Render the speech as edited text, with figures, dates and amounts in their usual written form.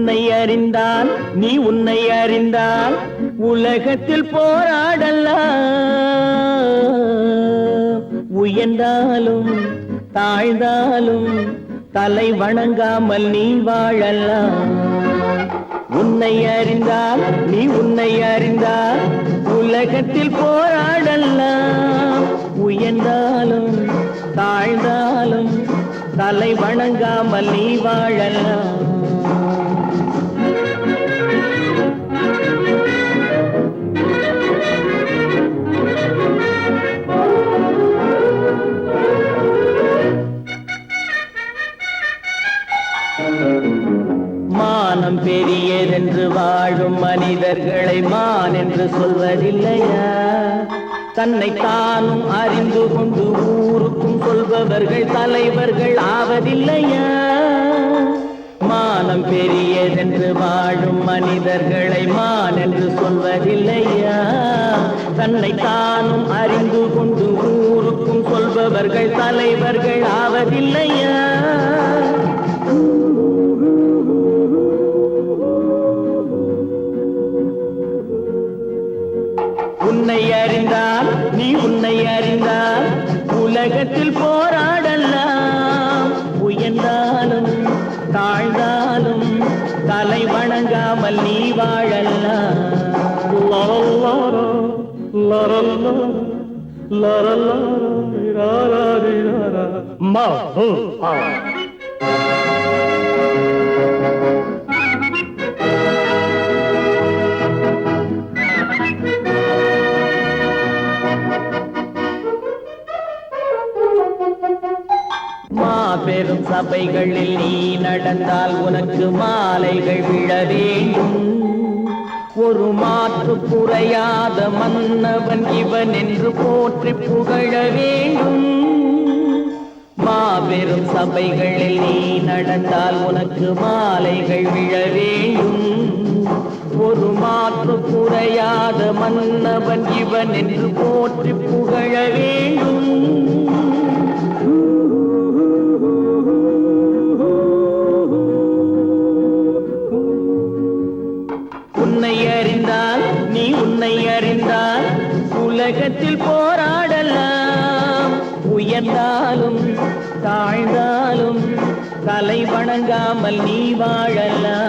உன்னை அறிந்தால் நீ உன்னை அறிந்தால் உலகத்தில் போராடலாம். உயர்ந்தாலும் தாழ்ந்தாலும் தலை வணங்காமல் நீ வாழலாம். உன்னை அறிந்தால் நீ உன்னை அறிந்தால் உலகத்தில் போராடலாம். உயர்ந்தாலும் தாழ்ந்தாலும் தலை வணங்காமல் நீ வாழலாம். மானம் பெரியதென்று வாழும் மனிதர்களை மான் என்று சொல்வதில்லையா? தன்னை தானும் அறிந்து கொண்டு ஊருக்கும் சொல்பவர்கள் தலைவர்கள் ஆவதில்லையா? மானம் பெரியதென்று வாழும் மனிதர்களை மான் என்று சொல்வதில்லையா? தன்னை தானும் அறிந்து கொண்டு ஊருக்கும் சொல்பவர்கள் தலைவர்கள் ஆவதில்லையா? உன்னை அறிந்தால் நீ உன்னை அறிந்தால் உலகத்தில் போராடலாம். உயர்ந்தாலும் தாழ்ந்தாலும் தலை வணங்காமல் நீ வாழலாம். பெரும் சபைகளில் நீ நடந்தால் உனக்கு மாலைகள் விழ வேண்டும். ஒரு மாற்று குறையாத மன்னவன் இவன் என்று போற்றி புகழ வேண்டும். மாபெரும் சபைகளில் நீ நடந்தால் உனக்கு மாலைகள் விழ வேண்டும். ஒரு மாற்று குறையாத மன்னவன் இவன் என்று போற்றி புகழ வேண்டும். உன்னை அறிந்தால் நீ உன்னை அறிந்தால் உலகத்தில் போராடலாம். உயர்ந்தாலும் தாழ்ந்தாலும் தலை வணங்காமல் நீ வாழலாம்.